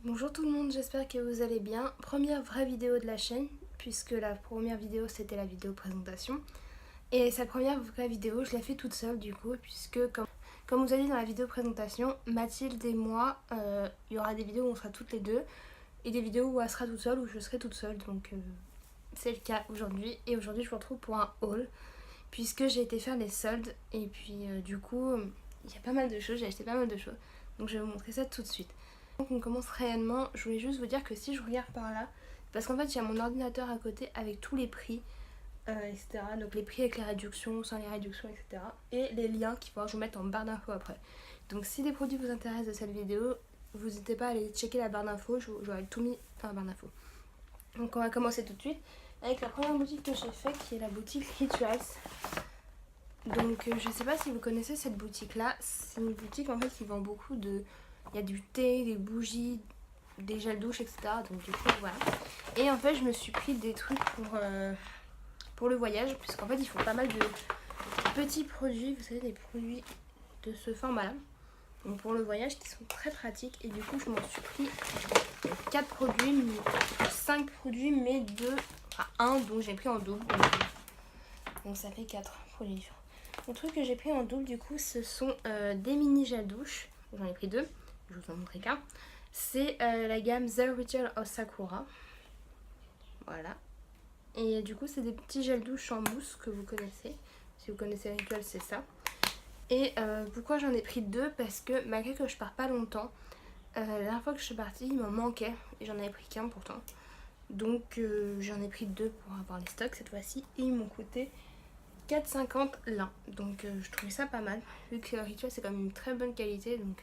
Bonjour tout le monde, j'espère que vous allez bien. Première vraie vidéo de la chaîne, puisque la première vidéo c'était la vidéo présentation. Et cette première vraie vidéo, je l'ai fait toute seule du coup, puisque comme vous avez dit dans la vidéo présentation, Mathilde et moi, il y aura des vidéos où on sera toutes les deux, et des vidéos où elle sera toute seule, où je serai toute seule. Donc c'est le cas aujourd'hui, et aujourd'hui je vous retrouve pour un haul, puisque j'ai été faire les soldes, et puis du coup, il y a pas mal de choses, j'ai acheté pas mal de choses. Donc je vais vous montrer ça tout de suite. Donc on commence réellement, je voulais juste vous dire que si je regarde par là, parce qu'en fait il y a mon ordinateur à côté avec tous les prix, etc. Donc les prix avec les réductions, sans les réductions, etc. Et les liens qu'il faudra que je vous mette en barre d'infos après. Donc si les produits vous intéressent de cette vidéo, vous n'hésitez pas à aller checker la barre d'infos, j'aurai tout mis dans la barre d'infos. Donc on va commencer tout de suite avec la première boutique que j'ai fait qui est la boutique Rituals. Donc je sais pas si vous connaissez cette boutique là, c'est une boutique en fait qui vend beaucoup de... Il y a du thé, des bougies, des gels douche, etc. Donc du coup voilà. Et en fait je me suis pris des trucs pour le voyage, puisqu'en fait ils font pas mal de petits produits, vous savez, des produits de ce format là. Donc pour le voyage qui sont très pratiques. Et du coup je m'en suis pris 4 produits, 5 produits, mais 2, enfin 1 dont j'ai pris en double. Donc ça fait 4 produits différents. Le truc que j'ai pris en double du coup ce sont des mini gels douche. J'en ai pris 2. Je vous en montre qu'un. C'est la gamme The Ritual of Sakura. Voilà. Et du coup, c'est des petits gels douche en mousse que vous connaissez. Si vous connaissez Ritual, c'est ça. Et pourquoi j'en ai pris 2? Parce que malgré que je pars pas longtemps, la dernière fois que je suis partie, il m'en manquait. Et j'en avais pris qu'un pourtant. Donc j'en ai pris 2 pour avoir les stocks cette fois-ci. Et ils m'ont coûté 4,50 l'un. Donc je trouvais ça pas mal. Vu que Ritual, c'est quand même une très bonne qualité. Donc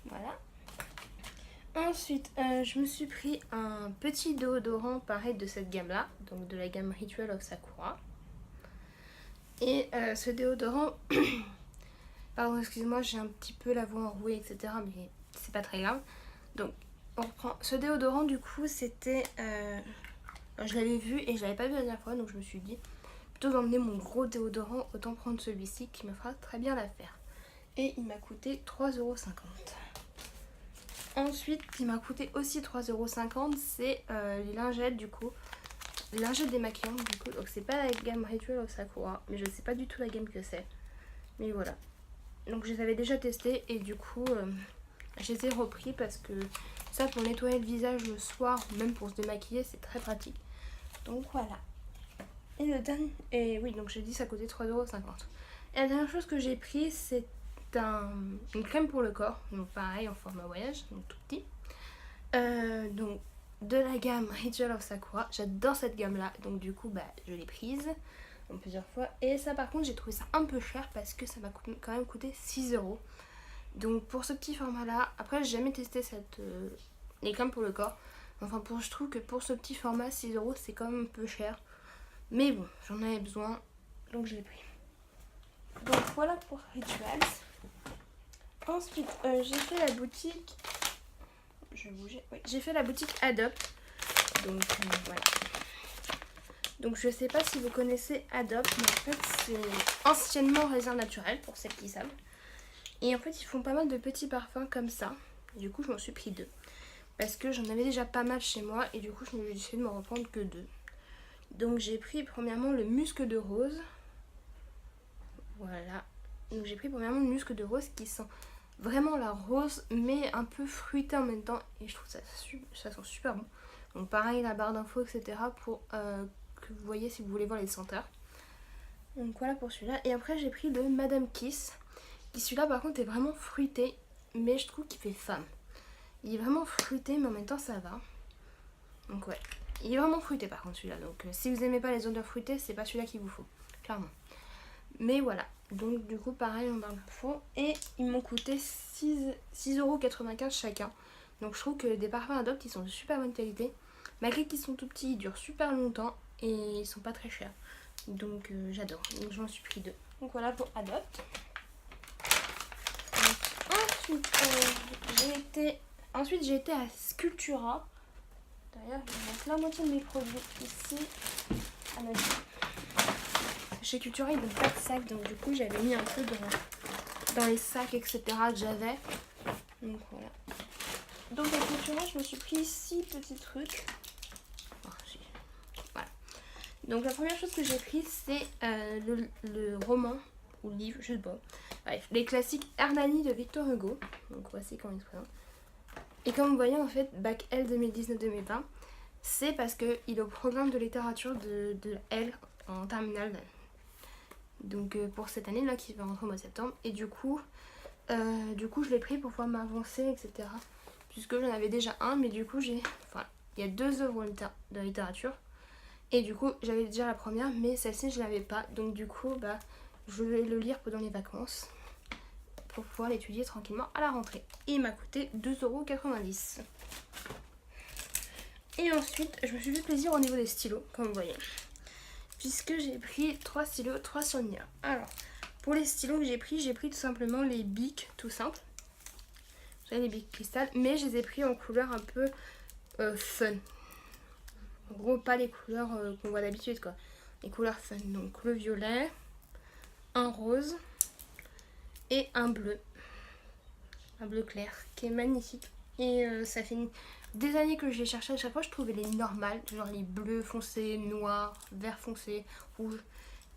voilà. Ensuite, je me suis pris un petit déodorant pareil de cette gamme là, donc de la gamme Ritual of Sakura. Et ce déodorant, pardon, excusez-moi, j'ai un petit peu la voix enrouée, etc. Mais c'est pas très grave. Donc, on reprend. Ce déodorant, du coup, c'était. Je l'avais vu et je l'avais pas vu la dernière fois, donc je me suis dit, plutôt d'emmener mon gros déodorant, autant prendre celui-ci qui me fera très bien l'affaire. Et il m'a coûté 3,50 €. Ensuite, qui m'a coûté aussi 3,50 €, c'est les lingettes du coup. Les lingettes démaquillantes du coup. Donc c'est pas la gamme Ritual of Sakura, mais je sais pas du tout la gamme que c'est. Mais voilà. Donc je les avais déjà testées et du coup je les ai repris parce que ça pour nettoyer le visage le soir ou même pour se démaquiller c'est très pratique. Donc voilà. Et le dernier... Et oui, donc j'ai dit ça coûtait 3,50 €. Et la dernière chose que j'ai pris c'est une crème pour le corps, donc pareil en format voyage, donc tout petit. Donc de la gamme Ritual of Sakura, j'adore cette gamme là, donc du coup je l'ai prise en plusieurs fois. Et ça par contre j'ai trouvé ça un peu cher parce que ça m'a quand même coûté 6 €. Donc pour ce petit format là, après j'ai jamais testé les crèmes pour le corps. Enfin je trouve que pour ce petit format 6 € c'est quand même un peu cher. Mais bon, j'en avais besoin, donc je l'ai pris. Donc voilà pour Rituals. Ensuite, j'ai fait la boutique. Je vais bouger. Oui, j'ai fait la boutique Adopt. Donc voilà. Donc je sais pas si vous connaissez Adopt, mais en fait c'est anciennement Réserve Naturelle pour celles qui savent. Et en fait ils font pas mal de petits parfums comme ça. Du coup je m'en suis pris 2. Parce que j'en avais déjà pas mal chez moi et du coup je me suis décidé de m'en reprendre que 2. Donc j'ai pris premièrement le musc de rose. Voilà. Donc j'ai pris premièrement le musc de rose qui sent vraiment la rose mais un peu fruité en même temps et je trouve ça sent super bon. Donc pareil la barre d'infos etc pour que vous voyez si vous voulez voir les senteurs. Donc voilà pour celui-là. Et après j'ai pris le Madame Kiss qui celui-là par contre est vraiment fruité mais je trouve qu'il fait femme. Il est vraiment fruité mais en même temps ça va. Donc ouais, il est vraiment fruité par contre celui-là. Donc si vous aimez pas les odeurs fruitées c'est pas celui-là qu'il vous faut, clairement. Mais voilà, donc du coup pareil en barre d'infos. Et ils m'ont coûté 6,95 € chacun. Donc je trouve que des parfums Adopt ils sont de super bonne qualité. Malgré qu'ils sont tout petits, ils durent super longtemps et ils sont pas très chers. Donc j'adore, donc j'en suis pris 2. Donc voilà pour Adopt. Ensuite j'ai été à Sculptura. D'ailleurs je vais mettre la moitié de mes produits ici à ma vie. Chez Cultura ils n'ont pas de sac, donc du coup j'avais mis un peu dans les sacs etc que j'avais. Donc voilà. Donc à Cultura, je me suis pris 6 petits trucs. Voilà. Donc la première chose que j'ai pris, c'est le roman ou le livre, je sais pas. Bref, les classiques Hernani de Victor Hugo. Donc voici comment il se présente. Et comme vous voyez, en fait, Bac L 2019-2020, c'est parce qu'il est au programme de littérature de L en terminale. Donc pour cette année là qui va rentrer au mois de septembre. Et du coup je l'ai pris pour pouvoir m'avancer, etc. Puisque j'en avais déjà un, mais du coup il y a 2 œuvres de littérature. Et du coup j'avais déjà la première, mais celle-ci je l'avais pas. Donc du coup je vais le lire pendant les vacances pour pouvoir l'étudier tranquillement à la rentrée. Et il m'a coûté 2,90 €. Et ensuite je me suis fait plaisir au niveau des stylos, comme vous voyez. Puisque j'ai pris 3 stylos, 3 surligneurs. Alors, pour les stylos que j'ai pris tout simplement les Bic, tout simple. Vous savez, les Bic cristal, mais je les ai pris en couleur un peu fun. En gros, pas les couleurs qu'on voit d'habitude, quoi. Les couleurs fun. Donc, le violet, un rose et un bleu. Un bleu clair, qui est magnifique. Et ça fait des années que je les cherchais. À chaque fois, je trouvais les normales, genre les bleus foncés, noirs, vert foncé, rouge.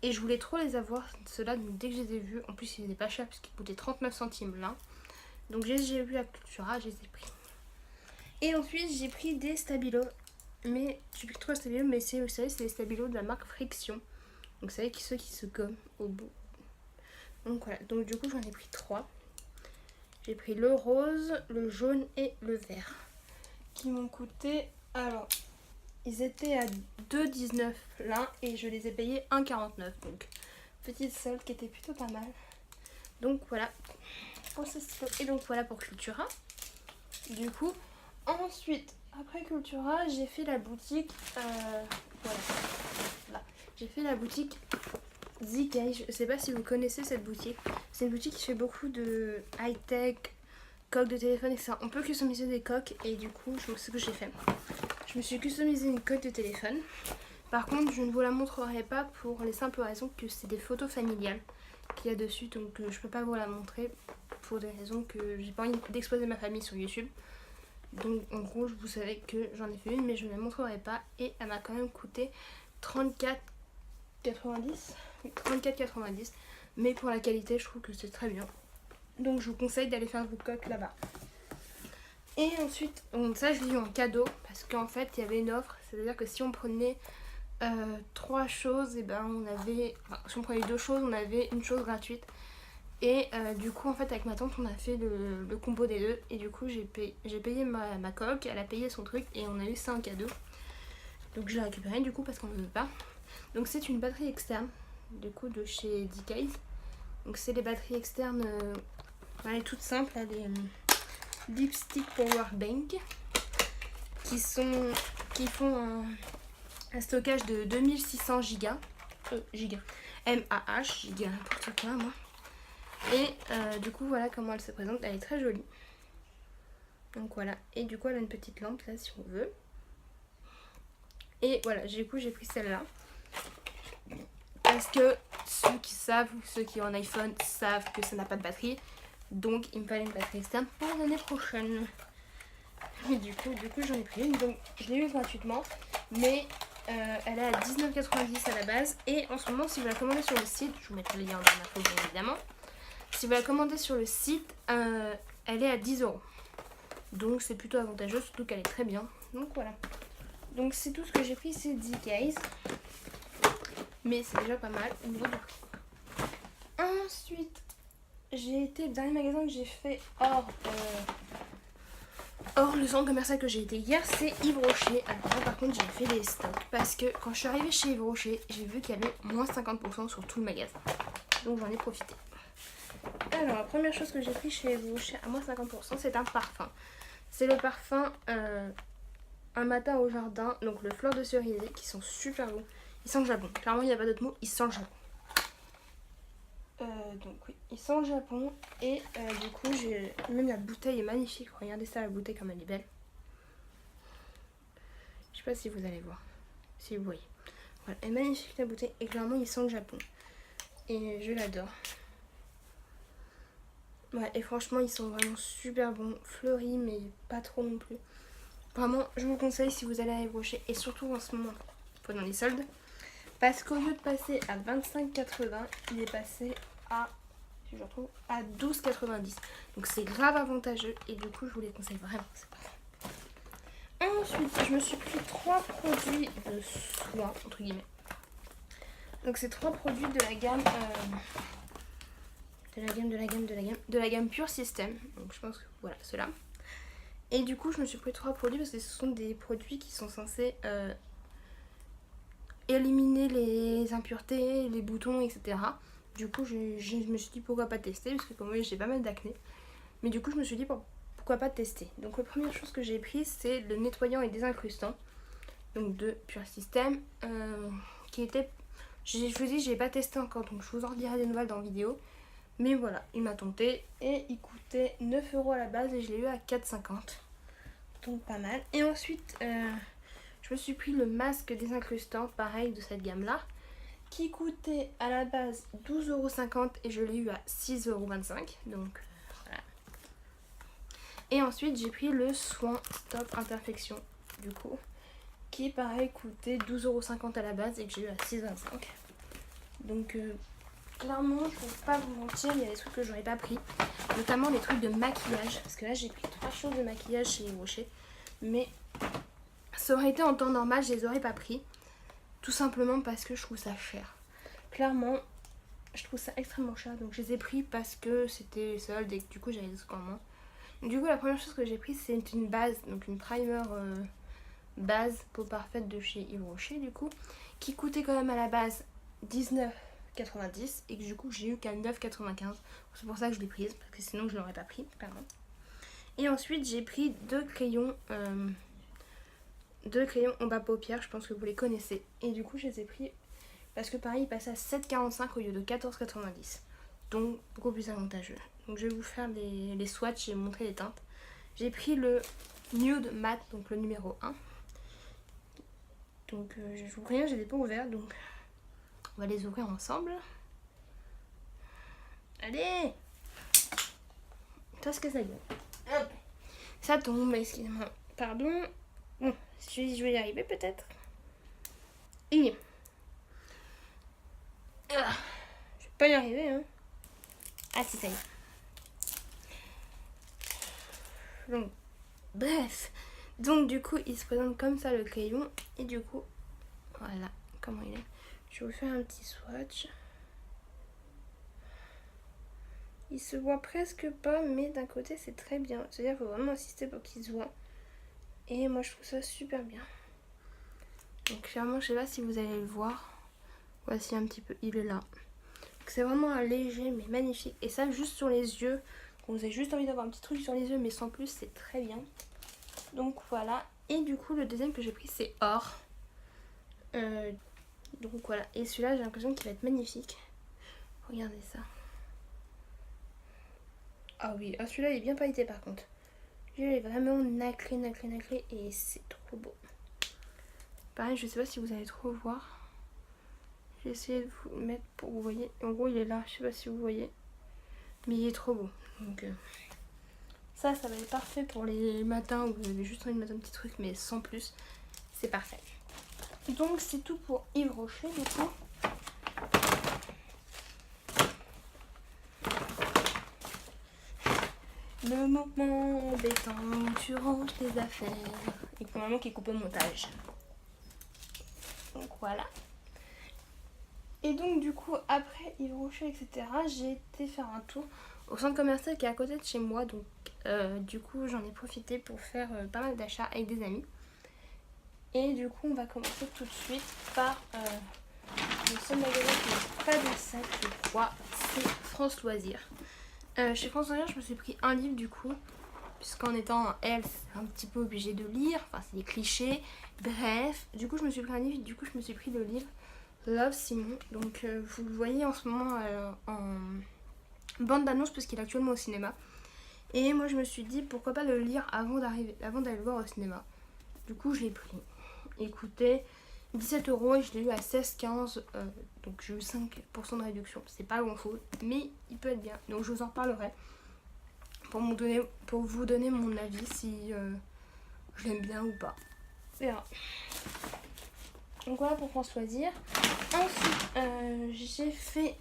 Et je voulais trop les avoir, ceux-là, donc dès que je les ai vus, en plus ils étaient pas chers parce qu'ils coûtaient 39 centimes là. Donc j'ai vu la Cultura, je les ai pris. Et ensuite j'ai pris des stabilos, mais j'ai pris 3 stabilos, mais vous savez, c'est les stabilos de la marque Friction. Donc vous savez, ceux qui se gomment au bout. Donc voilà, donc du coup j'en ai pris 3. J'ai pris le rose, le jaune et le vert. Qui m'ont coûté, alors, ils étaient à 2,19 là et je les ai payés 1,49. Donc, petite solde qui était plutôt pas mal. Donc voilà pour ce stylo. Et donc voilà pour Cultura. Du coup, ensuite, après Cultura, j'ai fait la boutique. Voilà. Là. J'ai fait la boutique ZK. Je sais pas si vous connaissez cette boutique. C'est une boutique qui fait beaucoup de high-tech, coques de téléphone, etc. On peut customiser des coques et du coup, c'est ce que j'ai fait. Je me suis customisé une coque de téléphone. Par contre, je ne vous la montrerai pas pour les simples raisons que c'est des photos familiales qu'il y a dessus. Donc je peux pas vous la montrer pour des raisons que j'ai pas envie d'exposer ma famille sur YouTube. Donc en gros, vous savez que j'en ai fait une, mais je ne la montrerai pas. Et elle m'a quand même coûté 34,90. 34,90. Mais pour la qualité, je trouve que c'est très bien. Donc je vous conseille d'aller faire vos coques là-bas. Et ensuite, donc ça je l'ai eu en cadeau parce qu'en fait il y avait une offre, c'est-à-dire que si on prenait 3 choses, et ben on avait, enfin, si on prenait 2 choses, on avait une chose gratuite. Et du coup en fait avec ma tante on a fait le combo des deux et du coup j'ai payé ma coque, elle a payé son truc et on a eu ça en cadeau. Donc je l'ai récupéré du coup parce qu'on ne veut pas. Donc c'est une batterie externe du coup de chez DKs. Donc c'est les batteries externes, elle est toute simple, elle est Lipstick Power Bank qui font un stockage de 2600 gigas MAH, giga n'importe quoi moi. Et du coup voilà comment elle se présente, elle est très jolie. Donc voilà, et du coup elle a une petite lampe là si on veut. Et voilà, du coup j'ai pris celle-là parce que ceux qui savent, ceux qui ont un iPhone savent que ça n'a pas de batterie. Donc il me fallait une batterie externe pour l'année prochaine. Et du coup j'en ai pris une. Donc je l'ai eu gratuitement. Mais elle est à 19,90 à la base. Et en ce moment si vous la commandez sur le site, je vous mettrai le lien dans ma photo évidemment. Si vous la commandez sur le site, elle est à 10 €. Donc c'est plutôt avantageux, surtout qu'elle est très bien. Donc voilà. Donc c'est tout ce que j'ai pris, c'est 10 cases. Mais c'est déjà pas mal au niveau du prix. Ensuite, j'ai été, le dernier magasin que j'ai fait hors le centre commercial que j'ai été hier, c'est Yves Rocher. Alors là, par contre, j'ai fait des stocks parce que quand je suis arrivée chez Yves Rocher, j'ai vu qu'il y avait moins 50% sur tout le magasin. Donc j'en ai profité. Alors, la première chose que j'ai pris chez Yves Rocher à moins 50%, c'est un parfum. C'est le parfum Un matin au jardin, donc le fleur de cerisier, qui sont super bons. Ils sentent le Japon. Clairement, il n'y a pas d'autre mot, ils sentent le Japon. Donc oui, ils sont au Japon et du coup même la bouteille est magnifique. Regardez ça, la bouteille comme elle est belle. Je sais pas si vous allez voir, si vous voyez. Voilà, elle est magnifique la bouteille et clairement ils sont au Japon et je l'adore. Ouais, et franchement, ils sont vraiment super bons. Fleuris, mais pas trop non plus. Vraiment, je vous conseille si vous allez à Yves Rocher. Et surtout en ce moment, pendant les soldes. Parce qu'au lieu de passer à 25,80, il est passé à, si je retrouve, à 12,90. Donc c'est grave avantageux. Et du coup, je vous les conseille vraiment. C'est parfait. Ensuite, je me suis pris 3 produits de soins, entre guillemets. Donc c'est 3 produits de la gamme... de la gamme Pure System. Donc je pense que voilà, ceux-là. Et du coup, je me suis pris 3 produits parce que ce sont des produits qui sont censés éliminer les impuretés, les boutons, etc. Du coup, je me suis dit pourquoi pas tester parce que comme vous voyez, j'ai pas mal d'acné. Mais du coup, je me suis dit pourquoi pas tester. Donc la première chose que j'ai pris, c'est le nettoyant et désincrustant. Donc de Pure System. Qui était... Je vous dis, j'ai pas testé encore, donc je vous en redirai des nouvelles dans la vidéo. Mais voilà, il m'a tenté et il coûtait 9 € à la base et je l'ai eu à 4,50 €. Donc pas mal. Et ensuite, je me suis pris le masque désincrustant, pareil de cette gamme-là, qui coûtait à la base 12,50 € et je l'ai eu à 6,25 €. Donc voilà. Et ensuite, j'ai pris le soin Stop Imperfection, du coup, qui pareil coûtait 12,50 € à la base et que j'ai eu à 6,25 €. Donc clairement, je ne vais pas vous mentir, il y a des trucs que j'aurais pas pris. Notamment les trucs de maquillage. Parce que là, j'ai pris 3 choses de maquillage chez Yves Rocher. Mais ça aurait été en temps normal, je les aurais pas pris. Tout simplement parce que je trouve ça cher. Clairement, je trouve ça extrêmement cher. Donc je les ai pris parce que c'était solde et que du coup j'avais des trucs en moins. Donc, du coup, la première chose que j'ai pris, c'est une base. Donc une primer base peau parfaite de chez Yves Rocher, du coup. Qui coûtait quand même à la base 19,90 et que du coup j'ai eu qu'à 9,95. C'est pour ça que je l'ai prise parce que sinon je l'aurais pas pris clairement. Et ensuite j'ai pris deux crayons en bas paupières, je pense que vous les connaissez. Et du coup je les ai pris parce que pareil ils passaient à 7,45 au lieu de 14,90. Donc beaucoup plus avantageux. Donc je vais vous faire les swatchs et montrer les teintes. J'ai pris le Nude Matte, donc le numéro 1. Donc je vous préviens, j'ai des pots ouverts, donc on va les ouvrir ensemble. Allez! Toi, ce que ça donne. Hop! Ça tombe, excusez-moi. Pardon. Bon, je vais y arriver peut-être. Et... je vais pas y arriver, hein. Ah si, ça y est. Donc, bref. Donc, du coup, il se présente comme ça, le crayon. Et du coup, voilà comment il est. Je vais vous faire un petit swatch. Il se voit presque pas, mais d'un côté c'est très bien. C'est-à-dire qu'il faut vraiment insister pour qu'il se voit. Et moi je trouve ça super bien. Donc clairement je sais pas si vous allez le voir. Voici un petit peu, il est là. C'est vraiment un léger mais magnifique. Et ça juste sur les yeux. Quand vous avez juste envie d'avoir un petit truc sur les yeux mais sans plus, c'est très bien. Donc voilà. Et du coup le deuxième que j'ai pris c'est Or. Donc voilà. Et celui-là j'ai l'impression qu'il va être magnifique. Regardez ça. Ah oui, celui-là il est bien pailleté par contre. Il est vraiment nacré et c'est trop beau. Pareil, je sais pas si vous allez trop voir. J'ai essayé de vous le mettre pour que vous voyez. En gros il est là, je sais pas si vous voyez. Mais il est trop beau. Donc ça va être parfait pour les matins où vous avez juste envie de mettre un petit truc mais sans plus. C'est parfait. Donc c'est tout pour Yves Rocher du coup. Le moment embêtant, tu ranges tes affaires. Et pour le moment qui coupe au montage. Donc voilà. Et donc du coup après Yves Rocher etc. j'ai été faire un tour au centre commercial qui est à côté de chez moi. Donc du coup j'en ai profité pour faire pas mal d'achats avec des amis. Et du coup on va commencer tout de suite par le seul magasin qui n'a pas de sac je crois. C'est France Loisirs. Chez France Loisirs je me suis pris un livre du coup. Puisqu'en étant en L, c'est un petit peu obligé de lire. Enfin, c'est des clichés. Bref, du coup, je me suis pris un livre. Du coup, je me suis pris le livre Love Simon. Donc, vous le voyez en ce moment en bande d'annonce puisqu'il est actuellement au cinéma. Et moi, je me suis dit pourquoi pas le lire avant d'aller le voir au cinéma. Du coup, je l'ai pris. Il coûtait 17 € et je l'ai eu à 16,15 €. Donc, j'ai eu 5% de réduction. C'est pas grand chose, mais il peut être bien. Donc, je vous en reparlerai. pour vous donner mon avis si je l'aime bien ou pas. Verra. Donc voilà pour Françoisir. Ensuite, j'ai fait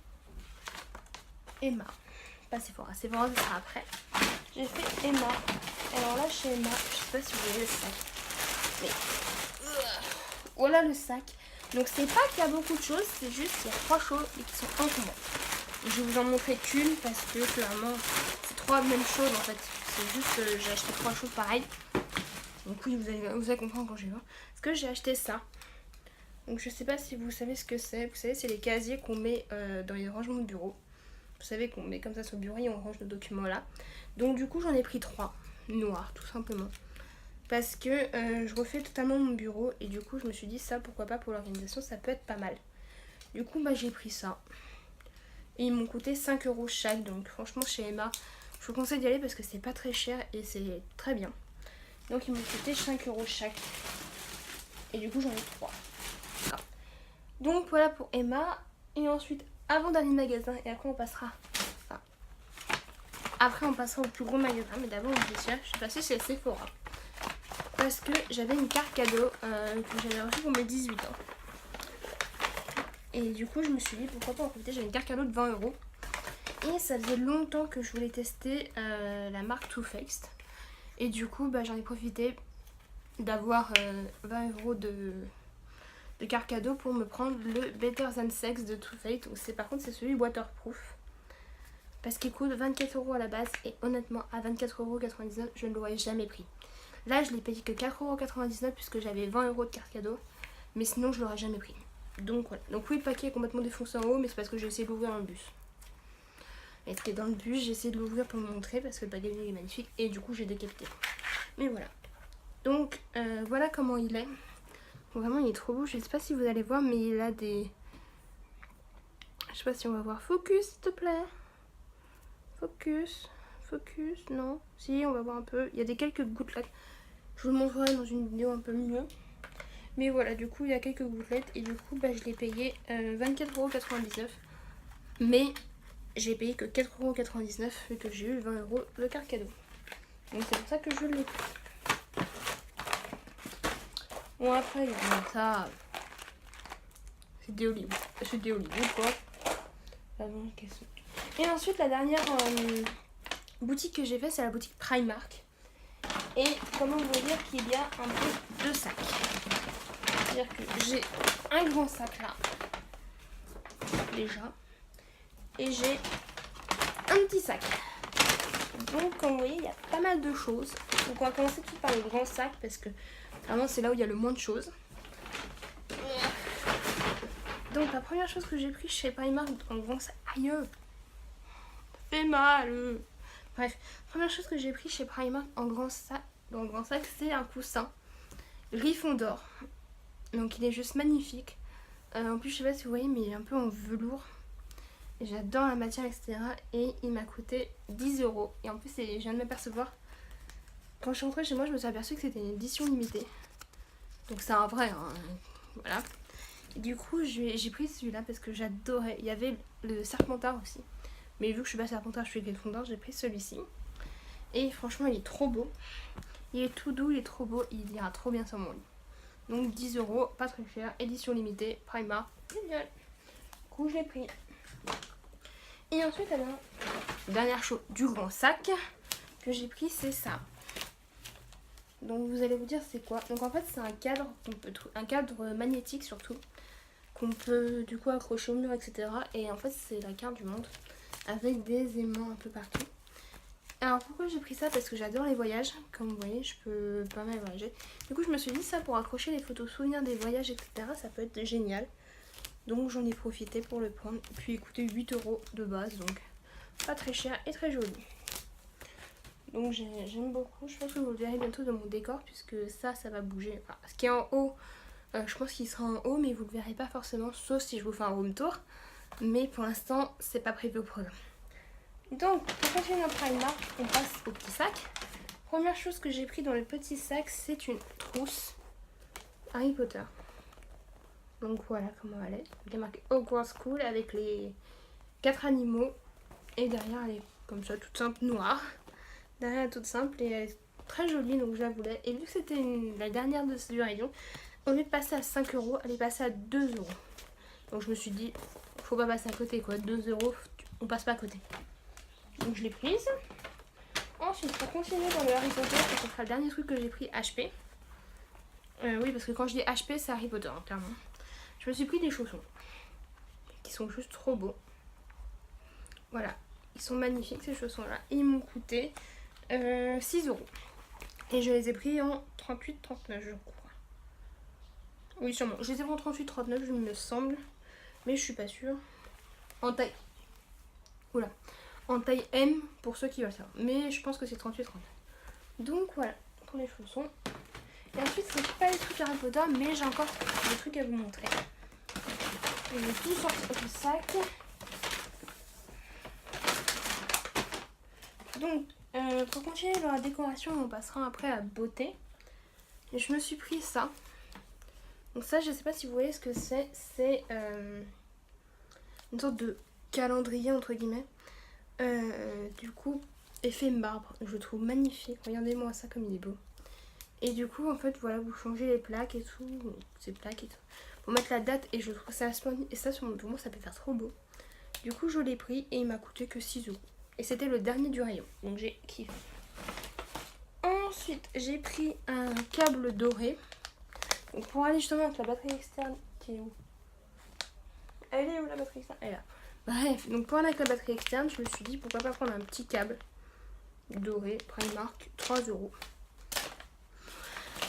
Emma. Pas Sephora, Sephora ça sera après. J'ai fait Emma. Alors là chez Emma, je sais pas si vous voyez le sac. Mais voilà le sac. Donc c'est pas qu'il y a beaucoup de choses, c'est juste qu'il y a 3 choses et qui sont encombrants. Je vais vous en montrer qu'une parce que clairement c'est 3 mêmes choses en fait. C'est juste j'ai acheté 3 choses pareilles. Donc oui vous allez comprendre quand je vais voir. Parce que j'ai acheté ça. Donc je sais pas si vous savez ce que c'est. Vous savez c'est les casiers qu'on met dans les rangements de bureau. Vous savez qu'on met comme ça sur le bureau et on range nos documents là. Donc du coup j'en ai pris 3 noirs tout simplement. Parce que je refais totalement mon bureau et du coup je me suis dit ça pourquoi pas pour l'organisation ça peut être pas mal. Du coup bah j'ai pris ça. Et ils m'ont coûté 5 € chaque. Donc franchement chez Emma je vous conseille d'y aller parce que c'est pas très cher et c'est très bien. Donc ils m'ont coûté 5 € chaque. Et du coup j'en ai 3. Voilà. Donc voilà pour Emma. Et ensuite avant-dernier magasin et après on passera. Enfin, après on passera au plus gros magasin. Mais d'abord je suis passée chez Sephora. Parce que j'avais une carte cadeau que j'avais reçue pour mes 18 ans. Et du coup je me suis dit pourquoi pas en profiter. J'avais une carte cadeau de 20 €. Et ça faisait longtemps que je voulais tester la marque Too Faced. Et du coup bah, j'en ai profité d'avoir 20 € de carte cadeau pour me prendre le Better Than Sex de Too Faced. Par contre c'est celui waterproof. Parce qu'il coûte 24 € à la base. Et honnêtement à 24,99 € je ne l'aurais jamais pris. Là je l'ai payé que 4,99 € puisque j'avais 20 € de carte cadeau. Mais sinon je l'aurais jamais pris. Donc voilà. Donc oui le paquet est complètement défoncé en haut. Mais c'est parce que j'ai essayé de l'ouvrir dans le bus. Et c'était dans le bus, j'ai essayé de l'ouvrir pour me montrer parce que le packaging est magnifique. Et du coup j'ai décapité. Mais voilà. Donc voilà comment il est. Vraiment il est trop beau. Je sais pas si vous allez voir mais il a des... Je sais pas si on va voir. Focus s'il te plaît. Focus. Focus. Non. Si on va voir un peu. Il y a des quelques gouttelettes. Je vous le montrerai dans une vidéo un peu mieux. Mais voilà du coup il y a quelques gouttelettes. Et du coup bah, je l'ai payé 24,99 €. Mais j'ai payé que 4,99 € vu que j'ai eu 20 € de carte cadeau. Donc c'est pour ça que je l'ai pris. Bon après il y a ça. C'est des Hollywood. C'est des Hollywood quoi. Et ensuite la dernière boutique que j'ai fait c'est la boutique Primark. Et comment vous dire qu'il y a un peu 2 sacs. C'est-à-dire que j'ai un grand sac là. Déjà. Et j'ai un petit sac. Donc comme vous voyez il y a pas mal de choses. Donc on va commencer tout de suite par le grand sac parce que vraiment c'est là où il y a le moins de choses. Donc la première chose que j'ai pris chez Primark en grand sac. Aïe, ça fait mal. Bref, première chose que j'ai pris chez Primark en grand sac, c'est un coussin Griffon d'or. Donc il est juste magnifique. En plus je sais pas si vous voyez mais il est un peu en velours. J'adore la matière etc. Et il m'a coûté 10 €. Et en plus je viens de m'apercevoir. Quand je suis rentrée chez moi je me suis aperçue que c'était une édition limitée. Donc c'est un vrai hein. Voilà. Et du coup j'ai pris celui-là parce que j'adorais. Il y avait le Serpentard aussi. Mais vu que je suis pas Serpentard, je suis Griffon d'or, j'ai pris celui-ci. Et franchement il est trop beau. Il est tout doux, il est trop beau, il ira trop bien sur mon lit. Donc 10 €, pas très cher, édition limitée, Primark, génial. Du coup je l'ai pris. Et ensuite alors, dernière chose du grand sac que j'ai pris c'est ça. Donc vous allez vous dire c'est quoi. Donc en fait c'est un cadre qu'on peut un cadre magnétique surtout qu'on peut du coup accrocher au mur etc. Et en fait c'est la carte du monde avec des aimants un peu partout. Alors pourquoi j'ai pris ça? Parce que j'adore les voyages. Comme vous voyez je peux pas mal voyager. Du coup je me suis dit ça pour accrocher les photos souvenirs des voyages etc. Ça peut être génial. Donc j'en ai profité pour le prendre. Et puis il coûtait 8 € de base. Donc pas très cher et très joli. Donc j'aime beaucoup. Je pense que vous le verrez bientôt dans mon décor. Puisque ça va bouger. Enfin, ce qui est en haut je pense qu'il sera en haut. Mais vous le verrez pas forcément. Sauf si je vous fais un room tour. Mais pour l'instant c'est pas prévu au programme. Donc, pour continuer notre Primark, on passe au petit sac. Première chose que j'ai pris dans le petit sac, c'est une trousse Harry Potter. Donc voilà comment elle est. Il est marqué Hogwarts School avec les 4 animaux. Et derrière, elle est comme ça, toute simple, noire. Derrière elle est toute simple et elle est très jolie, donc je la voulais. Et vu que c'était la dernière de ce rayon, au lieu de passer à 5 euros, elle est passée à 2 euros. Donc je me suis dit, faut pas passer à côté quoi, 2 euros, on passe pas à côté. Donc je l'ai prise. Ensuite, pour continuer dans le Harry Potter, ce sera le dernier truc que j'ai pris HP. Oui, parce que quand je dis HP, c'est Harry Potter, hein, clairement. Je me suis pris des chaussons qui sont juste trop beaux. Voilà, ils sont magnifiques ces chaussons-là. Ils m'ont coûté 6 euros. Et je les ai pris en 38,39 je crois. Oui, sûrement. Je les ai pris en 38,39 je me semble. Mais je suis pas sûre. En taille. Oula. En taille M pour ceux qui veulent savoir. Mais je pense que c'est 38,39. Donc voilà pour les chaussons. Et ensuite, c'est pas les trucs Harry Potter, mais j'ai encore des trucs à vous montrer. Je vais tout sortir du sac. Donc, pour continuer dans la décoration, on passera après à beauté. Et je me suis pris ça. Donc ça, je sais pas si vous voyez ce que c'est. C'est une sorte de calendrier, entre guillemets. Du coup, effet marbre. Je le trouve magnifique. Regardez-moi ça comme il est beau. Et du coup, en fait, voilà, vous changez les plaques et tout. Ces plaques et tout. Pour mettre la date, et je trouve ça splendide. Et ça, sur mon bureau, ça peut faire trop beau. Du coup, je l'ai pris et il m'a coûté que 6 euros. Et c'était le dernier du rayon. Donc j'ai kiffé. Ensuite, j'ai pris un câble doré. Donc pour aller justement avec la batterie externe qui est où? Elle est où la batterie externe? Elle est là. Bref, donc pour aller avec la batterie externe, je me suis dit pourquoi pas prendre un petit câble doré, Primark, 3 euros.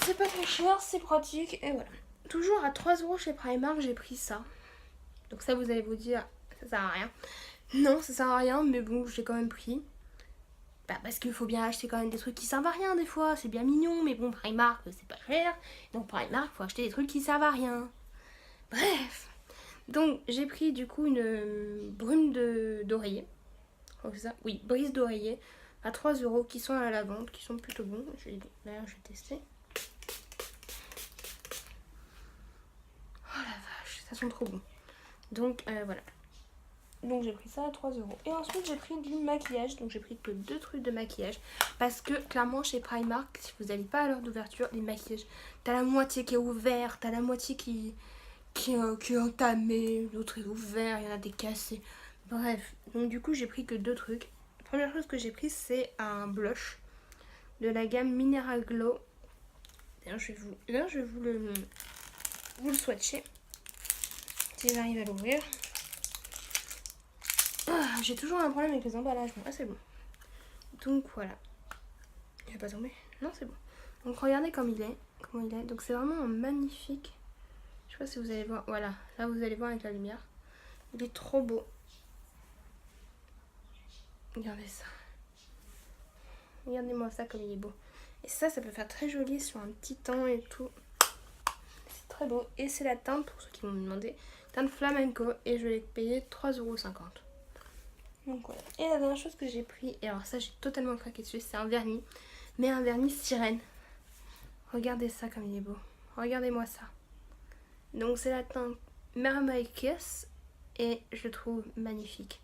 C'est pas très cher, c'est pratique et voilà. Toujours à 3 euros chez Primark, j'ai pris ça. Donc ça, vous allez vous dire, ça sert à rien. Non, ça sert à rien, mais bon, j'ai quand même pris. Bah, parce qu'il faut bien acheter quand même des trucs qui servent à rien des fois. C'est bien mignon, mais bon, Primark, c'est pas cher. Donc Primark, faut acheter des trucs qui servent à rien. Bref. Donc j'ai pris du coup une brume d'oreiller. Oh, c'est ça? Oui, brise d'oreiller à 3 euros qui sont à la vente, qui sont plutôt bons. D'ailleurs, je vais tester. Oh la vache, ça sent trop bon. Donc voilà. Donc j'ai pris ça à 3 euros. Et ensuite j'ai pris du maquillage. Donc j'ai pris que 2 trucs de maquillage. Parce que clairement chez Primark, si vous n'allez pas à l'heure d'ouverture, les maquillages, t'as la moitié qui est ouverte, t'as la moitié qui est entamée, l'autre est ouvert, il y en a des cassés. Bref, donc du coup j'ai pris que 2 trucs. La première chose que j'ai pris c'est un blush de la gamme Mineral Glow. D'ailleurs je vais vous le swatcher. Si j'arrive à l'ouvrir. J'ai toujours un problème avec les emballages. Bon, c'est bon. Donc voilà. Il va pas tomber? Non, c'est bon. Donc regardez comment il est. Donc c'est vraiment magnifique. Je sais pas si vous allez voir. Voilà. Là vous allez voir avec la lumière. Il est trop beau. Regardez ça. Regardez-moi ça comme il est beau. Et ça peut faire très joli sur un petit teint et tout. C'est très beau. Et c'est la teinte, pour ceux qui m'ont demandé, teinte flamenco. Et je l'ai payé 3,50 €. Donc voilà. Et la dernière chose que j'ai pris, et alors ça j'ai totalement craqué dessus, c'est un vernis. Mais un vernis sirène. Regardez ça comme il est beau. Regardez-moi ça. Donc c'est la teinte Mermaid Kiss. Et je le trouve magnifique.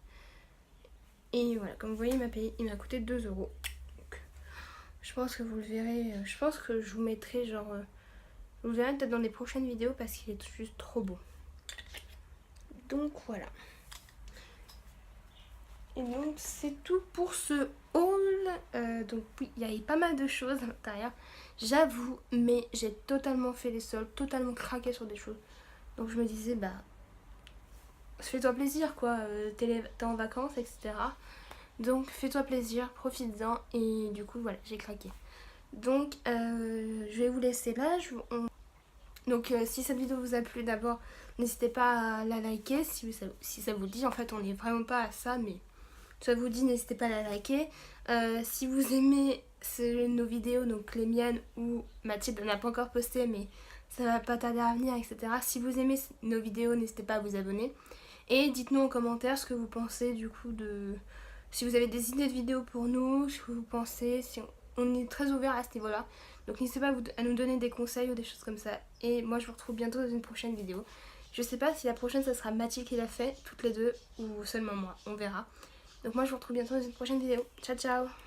Et voilà, comme vous voyez, il m'a coûté 2 euros. Donc, je pense que vous le verrez. Je pense que je vous mettrai genre... vous le verrez peut-être dans les prochaines vidéos parce qu'il est juste trop beau. Donc voilà. Et donc c'est tout pour ce haul. Donc oui, il y avait pas mal de choses à l'intérieur. J'avoue, mais j'ai totalement fait les soldes, totalement craqué sur des choses. Donc je me disais, bah, fais-toi plaisir quoi. T'es en vacances, etc. Donc fais-toi plaisir, profite-en. Et du coup, voilà, j'ai craqué. Donc je vais vous laisser là. Donc si cette vidéo vous a plu, d'abord, n'hésitez pas à la liker si ça vous dit. En fait, on n'est vraiment pas à ça, mais... ça vous dit, n'hésitez pas à la liker. Si vous aimez nos vidéos, donc les miennes ou Mathilde n'a pas encore posté, mais ça va pas tarder à venir, etc. Si vous aimez nos vidéos, n'hésitez pas à vous abonner. Et dites-nous en commentaire ce que vous pensez du coup de... si vous avez des idées de vidéos pour nous, ce que vous pensez. On est très ouvert à ce niveau-là. Donc n'hésitez pas à nous donner des conseils ou des choses comme ça. Et moi je vous retrouve bientôt dans une prochaine vidéo. Je sais pas si la prochaine ça sera Mathilde qui l'a fait, toutes les deux, ou seulement moi, on verra. Donc moi je vous retrouve bientôt dans une prochaine vidéo. Ciao ciao!